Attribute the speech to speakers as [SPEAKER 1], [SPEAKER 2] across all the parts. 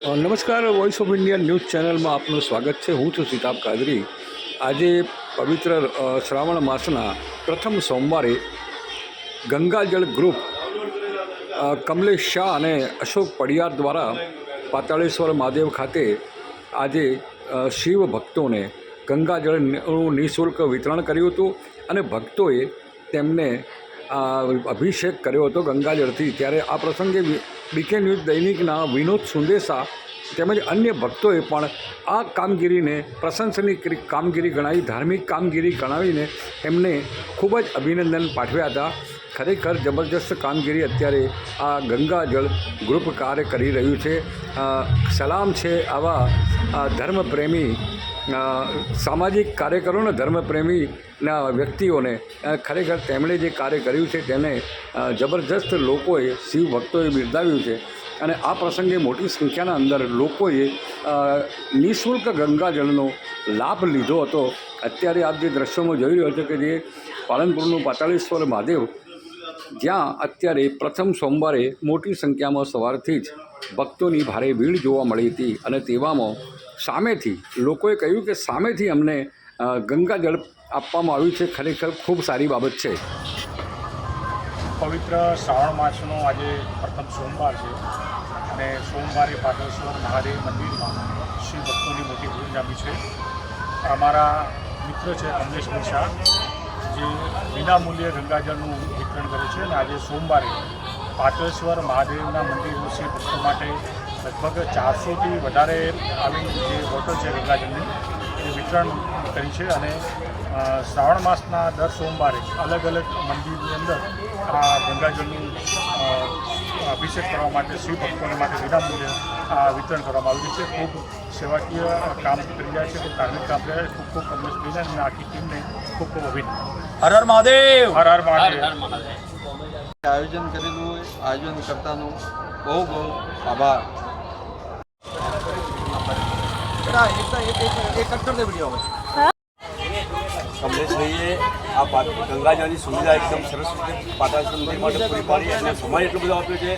[SPEAKER 1] નમસ્કાર, voice of India news ચેનલમાં આપનું સ્વાગત છે. હું છું સિતાબ કાદરી. આજે પવિત્ર શ્રાવણ માસના પ્રથમ સોમવારે ગંગાજળ ગ્રુપ કમલેશ શાહ અને અશોક પડિયાર દ્વારા પાતાળેશ્વર મહાદેવ ખાતે આજે શિવ ભક્તોને ગંગાજળનું નિઃશુલ્ક વિતરણ કર્યું હતું અને ભક્તોએ તેમને અભિષેક કર્યો હતો ગંગાજળથી. ત્યારે આ પ્રસંગે બીકે ન્યૂઝ દૈનિકના વિનોદ સુંદેસા તેમજ અન્ય ભક્તોએ પણ આ કામગીરીને પ્રશંસનીય કામગીરી ગણાવી, ધાર્મિક કામગીરી ગણાવીને એમને ખૂબ જ અભિનંદન પાઠવ્યા હતા. ખરેખર જબરજસ્ત કામગીરી અત્યારે આ ગંગાજળ ગ્રુપ કાર્ય કરી રહ્યું છે. સલામ છે આવા ધર્મપ્રેમી સામાજિક કાર્યકરોને, ધર્મપ્રેમીના વ્યક્તિઓને. ખરેખર તેમણે જે કાર્ય કર્યું છે તેને જબરજસ્ત લોકોએ, શિવ ભક્તોએ બિરદાવ્યું છે અને આ પ્રસંગે મોટી સંખ્યાના અંદર લોકોએ નિઃશુલ્ક ગંગાજળનો લાભ લીધો હતો. અત્યારે આપ જે દ્રશ્યોમાં જોઈ રહ્યો છો કે જે પાલનપુરનું પાતાળેશ્વર મહાદેવ, જ્યાં અત્યારે પ્રથમ સોમવારે મોટી સંખ્યામાં સવારથી જ ભક્તોની ભારે ભીડ જોવા મળી હતી અને તેવામાં સામેથી લોકોએ કહ્યું કે સામેથી અમને ગંગાજળ આપવામાં આવ્યું છે. ખરેખર ખૂબ સારી બાબત છે.
[SPEAKER 2] પવિત્ર શ્રાવણ માસનો આજે પ્રથમ સોમવાર છે અને સોમવારે પાતાળેશ્વર મહાદેવ મંદિરમાં શિવ ભક્તોની મોટી ભીડ જામી છે. અમારા મિત્ર છે કમલેશ શાહ, જે વિનામૂલ્યે ગંગાજળનું વિતરણ કરે છે અને આજે સોમવારે પાતાળેશ્વર મહાદેવના મંદિરનું શિવ ભક્તો માટે લગભગ 400થી વધારે આવી જે બોટલ છે ગંગાજળની એ વિતરણ કરી છે. અને શ્રાવણ માસના દર સોમવારે અલગ અલગ મંદિરની અંદર આ ગંગાજળનું અભિષેક કરવા માટે શિવ ભક્તોને માટે વિનામૂલ્યે આ વિતરણ કરવામાં આવ્યું છે. ખૂબ સેવાકીય કામ કરી રહ્યા છે, ખૂબ ધાર્મિક કામ કરી રહ્યા છે. ખૂબ ખૂબ કમલેશભાઈને અને આખી ટીમને ખૂબ ખૂબ અભિનંદન.
[SPEAKER 3] હર હર મહાદેવ.
[SPEAKER 2] હર હર મહાદેવ.
[SPEAKER 3] આયોજન કરેલું આયોજન કરતાનો બહુ બહુ આભાર.
[SPEAKER 4] કમલેશભાઈએ આ ગંગાજળની સુવિધા એકદમ સરસ રીતે પાતાળેશ્વર મંદિર માટે પૂરી પાડી અને સમય એટલો બધો આપ્યો છે.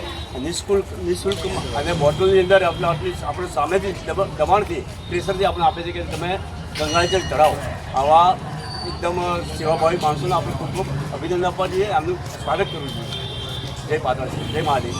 [SPEAKER 4] નિઃશુલ્ક અને બોટલની અંદર આપણે સામેથી દબાણથી પ્રેશરથી આપણે આપે છે કે તમે ગંગાજળ ચડાવો. આવા એકદમ સેવાભાવી માણસોને આપણે ખૂબ ખૂબ અભિનંદન આપવા જોઈએ, એમનું સ્વાગત કરવું જોઈએ. જય પાતાળેશ્વર, જય મહાદેવ.